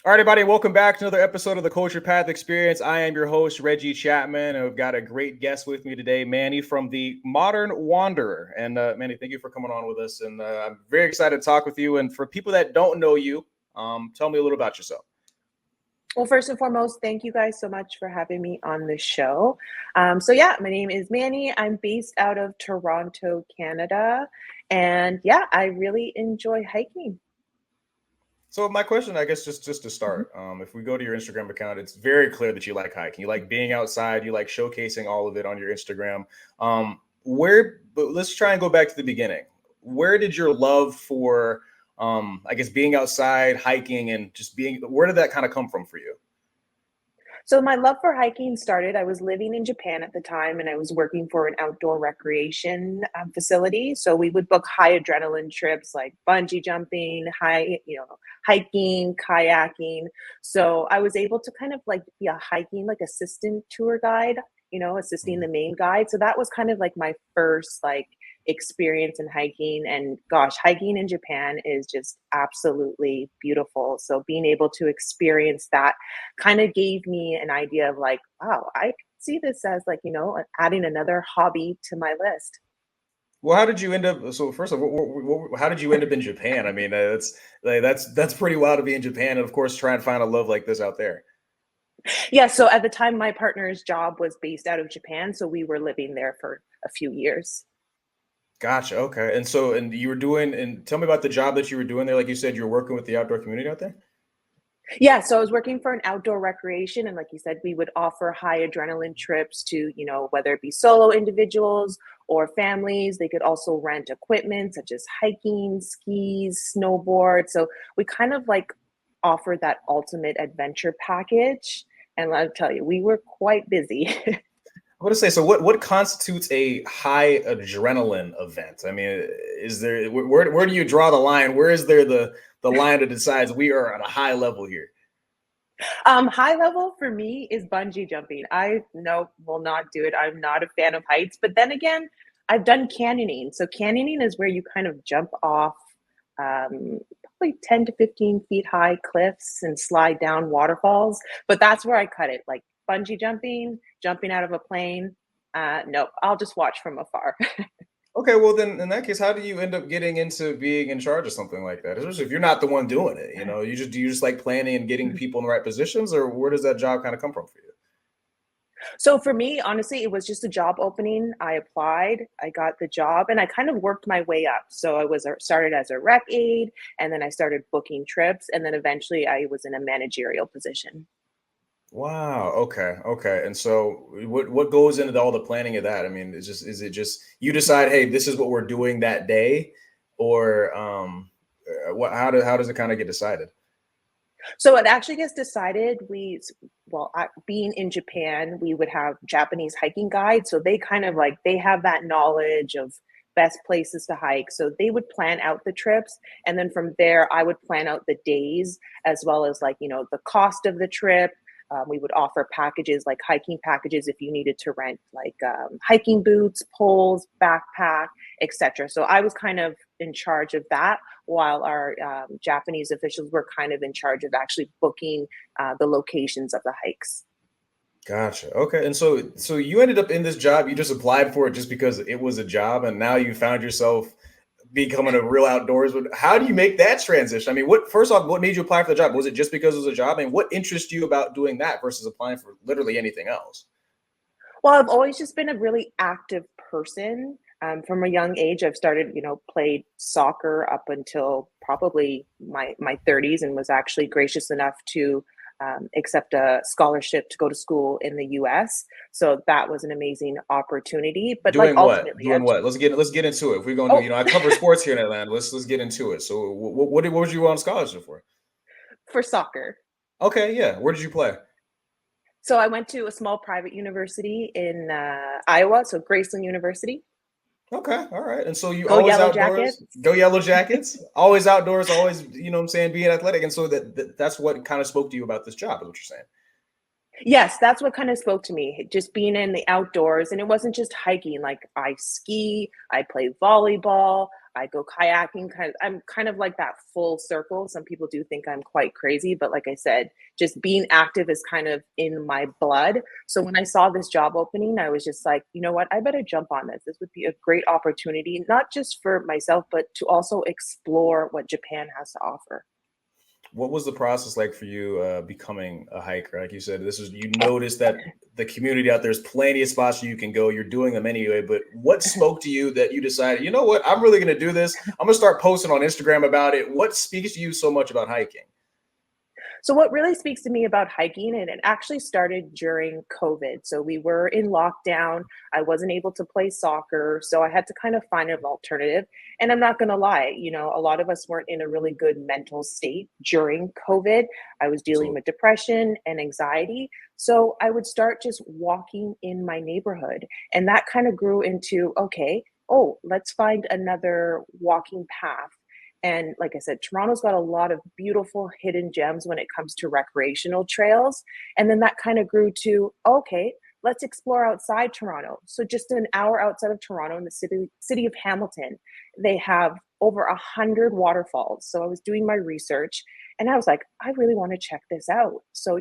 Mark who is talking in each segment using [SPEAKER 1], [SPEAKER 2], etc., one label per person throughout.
[SPEAKER 1] All right, everybody, welcome back to another episode of the Culture Path Experience. I am your host, Reggie Chapman, and we've got a great guest with me today, Manny from the Modern Wanderer. And Manny, thank you for coming on with us. And I'm very excited to talk with you. And for people that don't know you, tell me a little about yourself.
[SPEAKER 2] Well, first and foremost, thank you guys so much for having me on the show. So my name is Manny. I'm based out of Toronto, Canada. And yeah, I really enjoy hiking.
[SPEAKER 1] So my question, I guess, just to
[SPEAKER 2] Mhm.
[SPEAKER 1] start, if we go to your Instagram account, it's very clear that you like hiking. You like being outside. You like showcasing all of it on your Instagram. But let's try and go back to the beginning. Where did your love for, I guess, being outside, hiking, and just being, where did that kind of come from for you?
[SPEAKER 2] So my love for hiking started, I was living in Japan at the time and I was working for an outdoor recreation facility. So we would book high adrenaline trips like bungee jumping, hiking, kayaking. So I was able to kind of like be a hiking like assistant tour guide, assisting the main guide. So that was kind of like my first like experience in hiking. And gosh, hiking in Japan is just absolutely beautiful. So being able to experience that kind of gave me an idea of like, wow, I could see this as like, adding another hobby to my list.
[SPEAKER 1] Well, how did you end up? So first of all, how did you end up in Japan? I mean, that's pretty wild to be in Japan, and of course, try and find a love like this out there.
[SPEAKER 2] Yeah, so at the time my partner's job was based out of Japan, so we were living there for a few years.
[SPEAKER 1] Gotcha. Okay. And so, and you were doing, and tell me about the job that you were doing there. Like you said, you're working with the outdoor community out there.
[SPEAKER 2] Yeah, so I was working for an outdoor recreation, and like you said, we would offer high adrenaline trips to, whether it be solo individuals or families. They could also rent equipment such as hiking, skis, snowboard. So we kind of like offered that ultimate adventure package. And I'll tell you, we were quite busy.
[SPEAKER 1] I want to say, so what constitutes a high adrenaline event? I mean, is there where do you draw the line? Where is there the line that decides we are at a high level here?
[SPEAKER 2] High level for me is bungee jumping. I no will not do it. I'm not a fan of heights, but then again, I've done canyoning. So canyoning is where you kind of jump off probably 10 to 15 feet high cliffs and slide down waterfalls. But that's where I cut it. Like bungee jumping, jumping out of a plane. Nope, I'll just watch from afar.
[SPEAKER 1] Okay, well then in that case, how do you end up getting into being in charge of something like that? Especially if you're not the one doing it, you just like planning and getting people in the right positions, or where does that job kind of come from for you?
[SPEAKER 2] So for me, honestly, it was just a job opening. I applied, I got the job, and I kind of worked my way up. So I was started as a rec aide, and then I started booking trips, and then eventually I was in a managerial position.
[SPEAKER 1] Wow. Okay. Okay. And so, what goes into all the planning of that? I mean, is it just you decide, hey, this is what we're doing that day, or what? How does it kind of get decided?
[SPEAKER 2] So it actually gets decided. Being in Japan, we would have Japanese hiking guides. So they kind of like, they have that knowledge of best places to hike. So they would plan out the trips. And then from there, I would plan out the days as well as like, the cost of the trip. We would offer packages like hiking packages if you needed to rent like hiking boots, poles, backpack, etc. So I was kind of in charge of that while our Japanese officials were kind of in charge of actually booking the locations of the hikes.
[SPEAKER 1] Gotcha. Okay. And so you ended up in this job. You just applied for it just because it was a job, and now you found yourself becoming a real outdoorsman. How do you make that transition? I mean, what first off, what made you apply for the job? Was it just because it was a job? And what interests you about doing that versus applying for literally anything else?
[SPEAKER 2] Well, I've always just been a really active person. From a young age, I've started, played soccer up until probably my 30s, and was actually gracious enough to accept a scholarship to go to school in the U.S. So that was an amazing opportunity. But like
[SPEAKER 1] Doing what?
[SPEAKER 2] ultimately,
[SPEAKER 1] Doing what? Let's get into it. If we're going to,
[SPEAKER 2] oh,
[SPEAKER 1] I cover sports here in Atlanta. Let's get into it. So what was you on scholarship for?
[SPEAKER 2] for soccer.
[SPEAKER 1] Okay, yeah. Where did you play?
[SPEAKER 2] So I went to a small private university in Iowa, so Graceland University.
[SPEAKER 1] Okay, all right. And so you
[SPEAKER 2] Go
[SPEAKER 1] always
[SPEAKER 2] Yellow
[SPEAKER 1] outdoors,
[SPEAKER 2] Jackets.
[SPEAKER 1] go Yellow Jackets, always outdoors, always, what I'm saying, being athletic. And so that's what kind of spoke to you about this job, is what you're saying.
[SPEAKER 2] Yes, that's what kind of spoke to me, just being in the outdoors. And it wasn't just hiking, like I ski, I play volleyball, I go kayaking. I'm kind of like that full circle. Some people do think I'm quite crazy, but like I said, just being active is kind of in my blood. So when I saw this job opening, I was just like, you know what? I better jump on this. This would be a great opportunity, not just for myself, but to also explore what Japan has to offer.
[SPEAKER 1] What was the process like for you becoming a hiker? Like you said, this is you noticed that the community out there's plenty of spots where you can go. You're doing them anyway. But what spoke to you that you decided, you know what, I'm really going to do this. I'm going to start posting on Instagram about it. What speaks to you so much about hiking?
[SPEAKER 2] So what really speaks to me about hiking, and it actually started during COVID. So we were in lockdown. I wasn't able to play soccer, so I had to kind of find an alternative. And I'm not going to lie, a lot of us weren't in a really good mental state during COVID. I was dealing
[SPEAKER 1] So
[SPEAKER 2] with depression and anxiety. So I would start just walking in my neighborhood. And that kind of grew into, okay, oh, let's find another walking path. And like I said, Toronto's got a lot of beautiful hidden gems when it comes to recreational trails. And then that kind of grew to, okay, let's explore outside Toronto. So just an hour outside of Toronto in the city of Hamilton, they have over 100 waterfalls. So I was doing my research and I was like, I really want to check this out. So,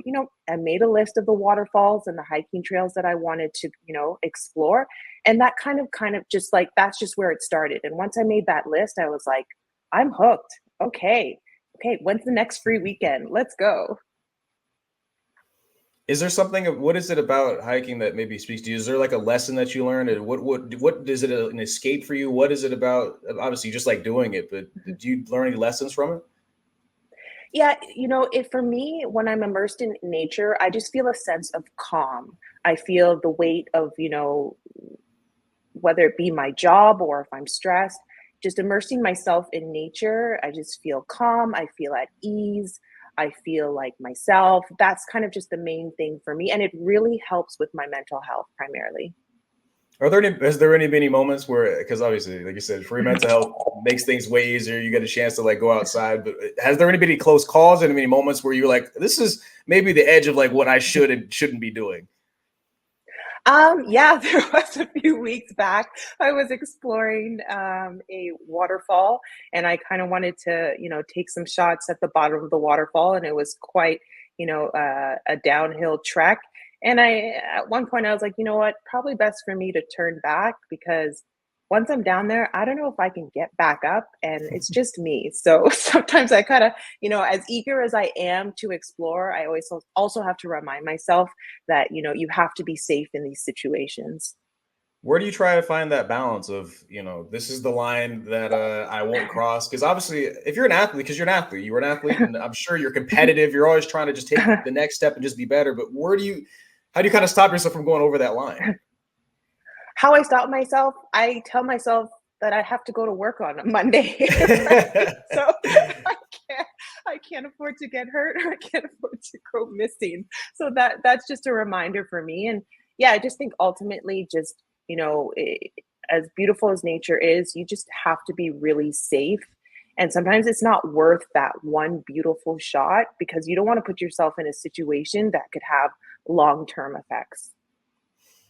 [SPEAKER 2] I made a list of the waterfalls and the hiking trails that I wanted to, explore. And that kind of just like, that's just where it started. And once I made that list, I was like, I'm hooked. Okay. Okay. When's the next free weekend? Let's go.
[SPEAKER 1] is there something what is it about hiking that maybe speaks to you? Is there like a lesson that you learned? And what is it an escape for you? What is it about? Obviously, you just like doing it, but
[SPEAKER 2] Mhm.
[SPEAKER 1] did you learn any lessons from it?
[SPEAKER 2] Yeah. For me, when I'm immersed in nature, I just feel a sense of calm. I feel the weight of, whether it be my job or if I'm stressed, just immersing myself in nature, I just feel calm. I feel at ease. I feel like myself. That's kind of just the main thing for me. And it really helps with my mental health primarily.
[SPEAKER 1] Are there any has there any many moments where because obviously, like you said, free mental health makes things way easier. You get a chance to like go outside. But has there any been any close calls and any moments where you're like, this is maybe the edge of like what I should and shouldn't be doing?
[SPEAKER 2] Yeah, there was a few weeks back. I was exploring a waterfall, and I kind of wanted to, take some shots at the bottom of the waterfall, and it was quite, a downhill trek. And at one point, I was like, you know what? Probably best for me to turn back because once I'm down there, I don't know if I can get back up, and it's just me. So sometimes I kind of, as eager as I am to explore, I always also have to remind myself that you have to be safe in these situations.
[SPEAKER 1] Where do you try to find that balance of, this is the line that I won't cross? Because obviously, if you're an athlete, because you're an athlete, you were an athlete, and I'm sure you're competitive. You're always trying to just take the next step and just be better. But how do you kind of stop yourself from going over that line?
[SPEAKER 2] How I stop myself, I tell myself that I have to go to work on a Monday, right? So I can't I can't afford to get hurt or I can't afford to go missing. So that's just a reminder for me. And yeah, I just think ultimately just, as beautiful as nature is, you just have to be really safe. And sometimes it's not worth that one beautiful shot because you don't want to put yourself in a situation that could have long-term effects.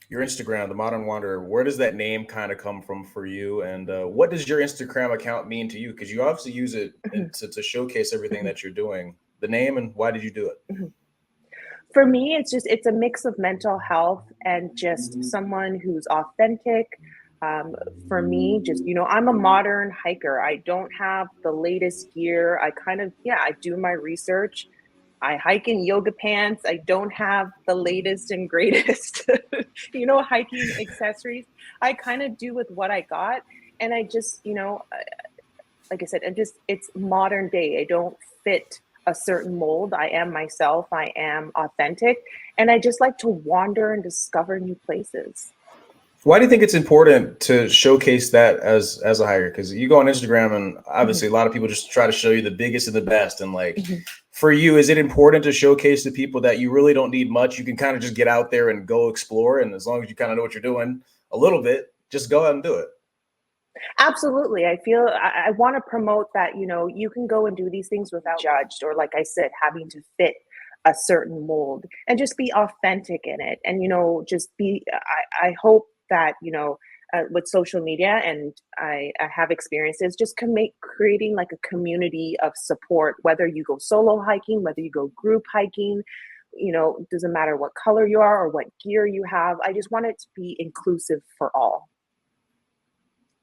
[SPEAKER 1] Your Instagram, the Modern Wanderer, where does that name kind of come from for you? And what does your Instagram account mean to you? Because you obviously use it to showcase everything that you're doing. The name and why did you do it?
[SPEAKER 2] For me, it's a mix of mental health and just someone who's authentic. For me, just I'm a modern hiker. I don't have the latest gear. I kind of I do my research. I hike in yoga pants. I don't have the latest and greatest, hiking accessories. I kind of do with what I got, and I just like I said, it's modern day. I don't fit a certain mold. I am myself. I am authentic, and I just like to wander and discover new places.
[SPEAKER 1] Why do you think it's important to showcase that as a hiker? Because you go on Instagram and
[SPEAKER 2] Mhm,
[SPEAKER 1] obviously a lot of people just try to show you the biggest and the best. And like
[SPEAKER 2] mhm.
[SPEAKER 1] for you, is it important to showcase to people that you really don't need much? You can kind of just get out there and go explore. And as long as you kind of know what you're doing a little bit, just go out and do it.
[SPEAKER 2] Absolutely. I feel I want to promote that, you can go and do these things without judged or like I said, having to fit a certain mold and just be authentic in it. And, just I hope that, with social media, and I have experiences just creating like a community of support, whether you go solo hiking, whether you go group hiking, doesn't matter what color you are or what gear you have. I just want it to be inclusive for all.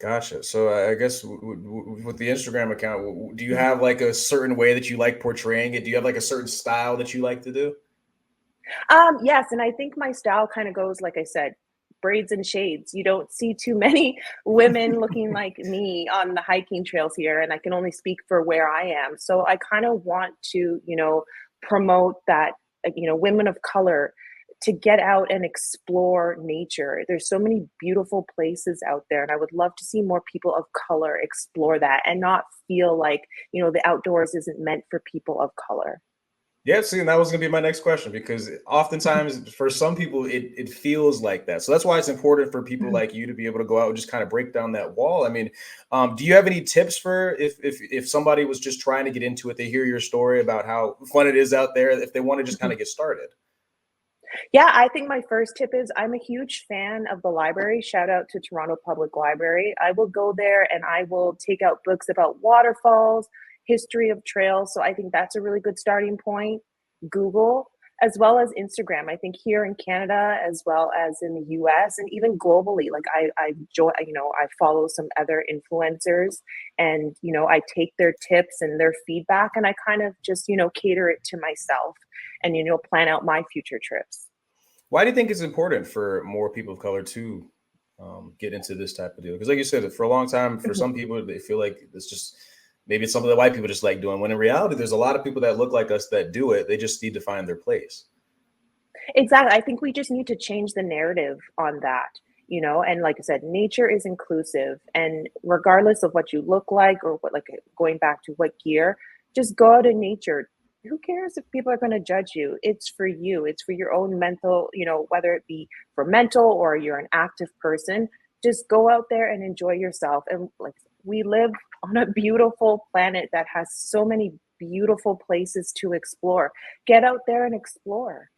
[SPEAKER 1] Gotcha. So I guess with the Instagram account, do you have like a certain way that you like portraying it? Do you have like a certain style that you like to do?
[SPEAKER 2] Yes, and I think my style kind of goes, like I said, braids and shades. You don't see too many women looking like me on the hiking trails here, and I can only speak for where I am. So I kind of want to, promote that, women of color to get out and explore nature. There's so many beautiful places out there, and I would love to see more people of color explore that and not feel like, the outdoors isn't meant for people of color.
[SPEAKER 1] Yeah, see, and that was gonna be my next question because oftentimes for some people it feels like that. So that's why it's important for people like you to be able to go out and just kind of break down that wall. I mean, do you have any tips for if somebody was just trying to get into it, they hear your story about how fun it is out there, if they want to just kind of get started?
[SPEAKER 2] Yeah, I think my first tip is I'm a huge fan of the library. Shout out to Toronto Public Library. I will go there and I will take out books about waterfalls, history of trails. So I think that's a really good starting point. Google, as well as Instagram. I think here in Canada, as well as in the U.S. and even globally, like I join, I follow some other influencers, and I take their tips and their feedback, and I kind of just cater it to myself, and plan out my future trips.
[SPEAKER 1] Why do you think it's important for more people of color to get into this type of deal? Because, like you said, for a long time, for some people, they feel like it's just maybe it's something that white people just like doing. When in reality, there's a lot of people that look like us that do it. They just need to find their place.
[SPEAKER 2] Exactly. I think we just need to change the narrative on that, and like I said, nature is inclusive. And regardless of what you look like or what, like going back to what gear, just go out in nature. Who cares if people are going to judge you? It's for you, it's for your own mental, whether it be for mental or you're an active person. Just go out there and enjoy yourself. And like, we live on a beautiful planet that has so many beautiful places to explore. Get out there and explore.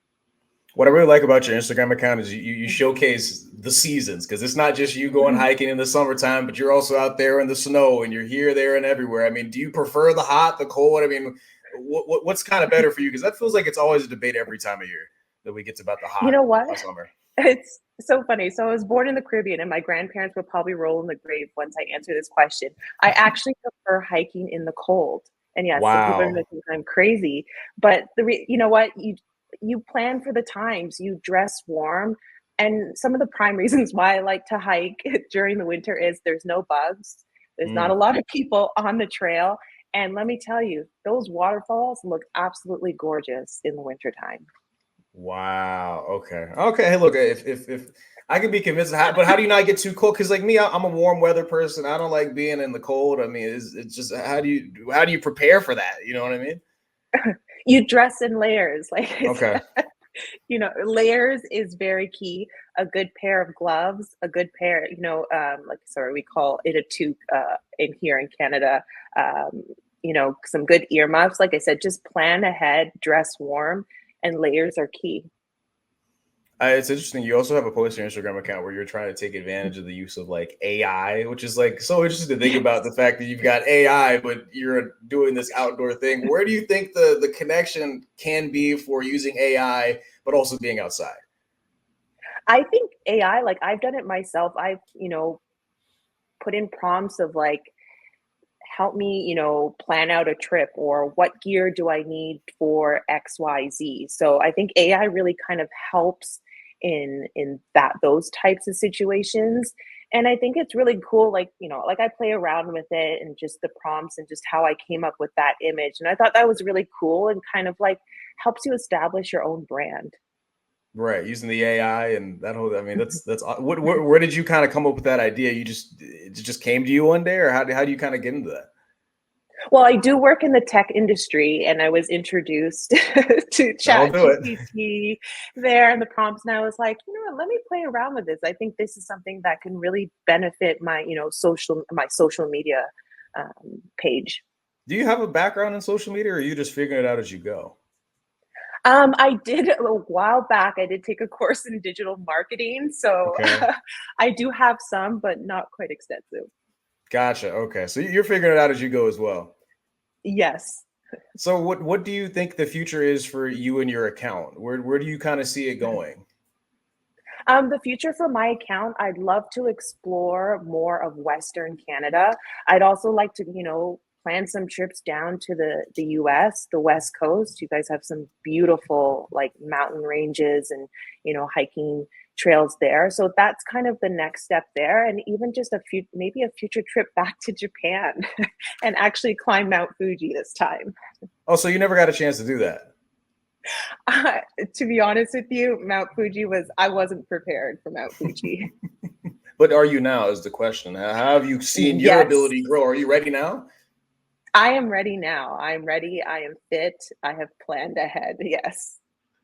[SPEAKER 1] What I really like about your Instagram account is you showcase the seasons because it's not just you going hiking in the summertime, but you're also out there in the snow and you're here, there, and everywhere. I mean, do you prefer the hot, the cold? I mean, what's kind of better for you? Because that feels like it's always a debate every time of year that we get to about the
[SPEAKER 2] You
[SPEAKER 1] hot
[SPEAKER 2] know what?
[SPEAKER 1] summer.
[SPEAKER 2] It's so funny. So I was born in the Caribbean, and my grandparents would probably roll in the grave once I answer this question. I actually prefer hiking in the cold. And yes, some people are going
[SPEAKER 1] Wow.
[SPEAKER 2] to think I'm crazy, but you know what? You plan for the times. You dress warm, and some of the prime reasons why I like to hike during the winter is there's no bugs. There's not a
[SPEAKER 1] Mm.
[SPEAKER 2] lot of people on the trail, and let me tell you, those waterfalls look absolutely gorgeous in the wintertime.
[SPEAKER 1] Wow. Okay. Okay. Hey, look, if I can be convinced, but how do you not get too cold? Because like me, I'm a warm weather person. I don't like being in the cold. I mean, it's just how do you prepare for that? You know what I mean?
[SPEAKER 2] You dress in layers, like it's
[SPEAKER 1] Okay.
[SPEAKER 2] layers is very key. A good pair of gloves, a good pair, like sorry, we call it a toque in here in Canada. Um, some good earmuffs. Like I said, just plan ahead, dress warm, and layers are key.
[SPEAKER 1] It's interesting. You also have a post on your Instagram account where you're trying to take advantage of the use of like AI, which is like so interesting to think about the fact that you've got AI, but you're doing this outdoor thing. Where do you think the connection can be for using AI, but also being outside?
[SPEAKER 2] I think AI, like I've done it myself. I've, put in prompts of like, help me, plan out a trip, or what gear do I need for XYZ. So I think AI really kind of helps in those types of situations. And I think it's really cool, like, like I play around with it and just the prompts and just how I came up with that image. And I thought that was really cool and kind of like helps you establish your own brand.
[SPEAKER 1] Right, using the AI and that whole. I mean, that's where did you kind of come up with that idea? It just came to you one day, or how do you kind of get into that?
[SPEAKER 2] Well, I do work in the tech industry, and I was introduced to
[SPEAKER 1] That'll
[SPEAKER 2] Chat
[SPEAKER 1] do it.
[SPEAKER 2] GPT there and the prompts, and I was like, let me play around with this. I think this is something that can really benefit my, social media page.
[SPEAKER 1] Do you have a background in social media, or are you just figuring it out as you go?
[SPEAKER 2] I did a while back. I did take a course in digital marketing, so
[SPEAKER 1] Okay.
[SPEAKER 2] I do have some, but not quite extensive.
[SPEAKER 1] Gotcha. Okay. So you're figuring it out as you go as well.
[SPEAKER 2] Yes.
[SPEAKER 1] So what do you think the future is for you and your account? Where do you kind of see it going?
[SPEAKER 2] The future for my account, I'd love to explore more of Western Canada. I'd also like to, plan some trips down to the U.S, the West Coast. You guys have some beautiful like mountain ranges and hiking trails there. So that's kind of the next step there, and even just a few, maybe a future trip back to Japan, and actually climb Mount Fuji this time.
[SPEAKER 1] Oh, so you never got a chance to do that.
[SPEAKER 2] Uh, to be honest with you, Mount Fuji was I wasn't prepared for Mount Fuji.
[SPEAKER 1] But are you now is the question. How have you seen your
[SPEAKER 2] Yes,
[SPEAKER 1] ability grow? Are you ready now?
[SPEAKER 2] I am ready now. I'm ready. I am fit. I have planned ahead. Yes.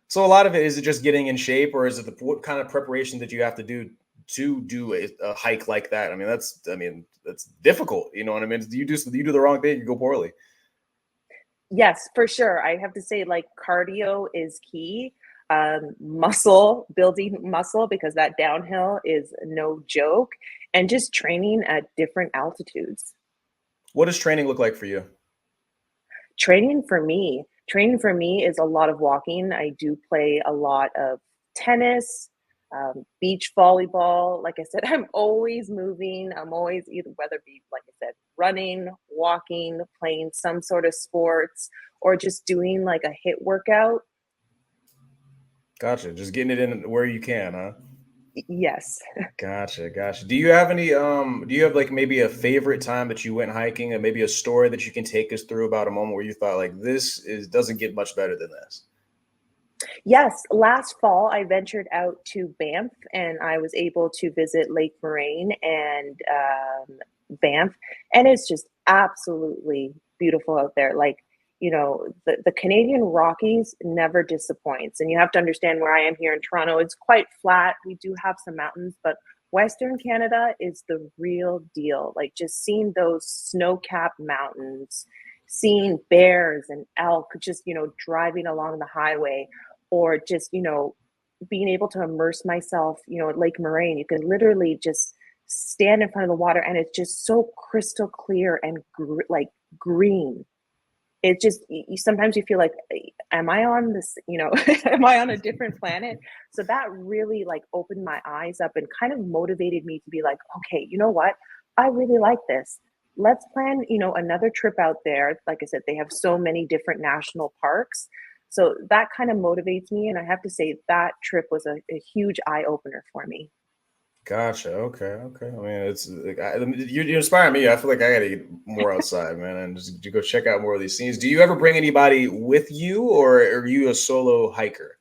[SPEAKER 1] So a lot of it is it just getting in shape, or is it what kind of preparation that you have to do a hike like that? I mean that's difficult. You know what I mean? You do the wrong thing, you go poorly.
[SPEAKER 2] Yes, for sure. I have to say, like, cardio is key. Muscle, building muscle, because that downhill is no joke, and just training at different altitudes.
[SPEAKER 1] What does training look like for you?
[SPEAKER 2] Training for me is a lot of walking. I do play a lot of tennis, beach volleyball. Like I said, I'm always moving. I'm always either, whether it be, like I said, running, walking, playing some sort of sports, or just doing like a hit workout.
[SPEAKER 1] Gotcha. Just getting it in where you can, huh?
[SPEAKER 2] Yes.
[SPEAKER 1] Gotcha, gotcha. Do you have like maybe a favorite time that you went hiking, and maybe a story that you can take us through about a moment where you thought like this is doesn't get much better than this?
[SPEAKER 2] Yes, last fall I ventured out to Banff and I was able to visit Lake Moraine and Banff, and it's just absolutely beautiful out there. Like, the Canadian Rockies never disappoints. And you have to understand where I am here in Toronto, it's quite flat. We do have some mountains, but Western Canada is the real deal. Like, just seeing those snow-capped mountains, seeing bears and elk just, driving along the highway, or just being able to immerse myself at Lake Moraine. You can literally just stand in front of the water and it's just so crystal clear and like green. It just sometimes you feel like, am I on this, am I on a different planet? So that really like opened my eyes up and kind of motivated me to be like, okay, you know what, I really like this. Let's plan another trip out there. Like I said, they have so many different national parks, so that kind of motivates me, and I have to say that trip was a huge eye opener for me.
[SPEAKER 1] Gotcha. Okay. Okay. I mean, it's like you inspire me. I feel like I gotta get more outside, man, and just to go check out more of these scenes. Do you ever bring anybody with you, or are you a solo hiker?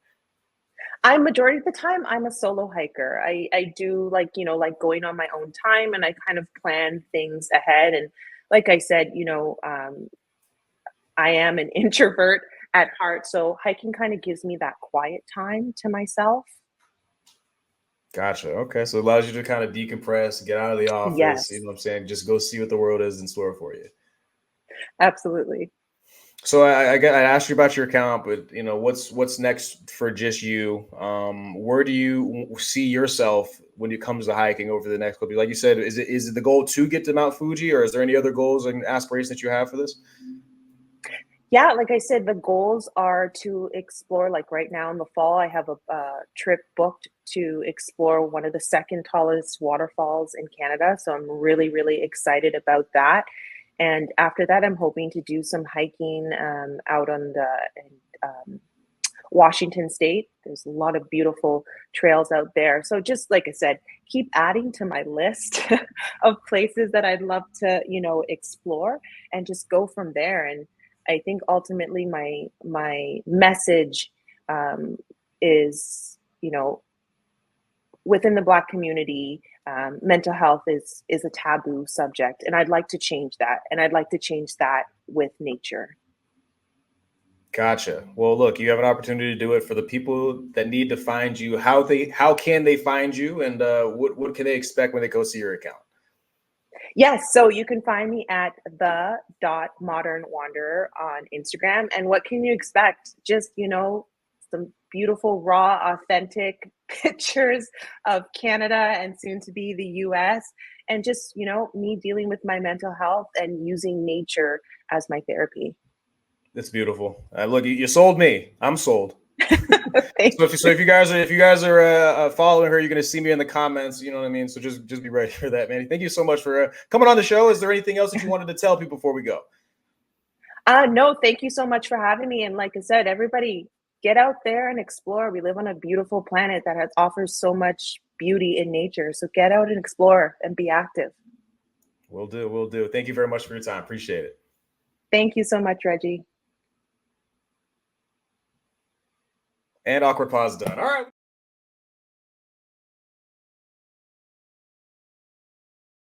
[SPEAKER 2] I'm majority of the time I'm a solo hiker. I do like, like going on my own time, and I kind of plan things ahead. And like I said, I am an introvert at heart, so hiking kind of gives me that quiet time to myself.
[SPEAKER 1] Gotcha. Okay. So it allows you to kind of decompress, get out of the office. You
[SPEAKER 2] Yes,
[SPEAKER 1] know what I'm saying? Just go see what the world is in store for you.
[SPEAKER 2] absolutely.
[SPEAKER 1] So I asked you about your account, but what's next for just you? Where do you see yourself when it comes to hiking over the next couple? Like you said, is it the goal to get to Mount Fuji, or is there any other goals and aspirations that you have for this?
[SPEAKER 2] Yeah, like I said, the goals are to explore. Like right now in the fall, I have a trip booked to explore one of the second tallest waterfalls in Canada. So I'm really, really excited about that. And after that, I'm hoping to do some hiking out on the um, Washington State. There's a lot of beautiful trails out there. So just like I said, keep adding to my list of places that I'd love to, explore, and just go from there. And I think ultimately my message um, is, within the Black community, mental health is a taboo subject, and I'd like to change that. And I'd like to change that with nature.
[SPEAKER 1] Gotcha. Well, look, you have an opportunity to do it for the people that need to find you. How can they find you, and what can they expect when they go see your account?
[SPEAKER 2] Yes, so you can find me at the Modern Wanderer on Instagram. And what can you expect? Just, some beautiful, raw, authentic pictures of Canada and soon to be the US, and just, me dealing with my mental health and using nature as my therapy.
[SPEAKER 1] It's beautiful. Look, you sold me. I'm sold.
[SPEAKER 2] Thank
[SPEAKER 1] So
[SPEAKER 2] you.
[SPEAKER 1] if you guys are following her, you're gonna see me in the comments. You know what I mean. So just be ready for that, man. Thank you so much for coming on the show. Is there anything else that you wanted to tell people before we go?
[SPEAKER 2] No, thank you so much for having me. And like I said, everybody get out there and explore. We live on a beautiful planet that offers so much beauty in nature. So get out and explore and be active.
[SPEAKER 1] We'll do. We'll do. Thank you very much for your time. Appreciate it.
[SPEAKER 2] Thank you so much, Reggie.
[SPEAKER 1] And awkward pause done. All right.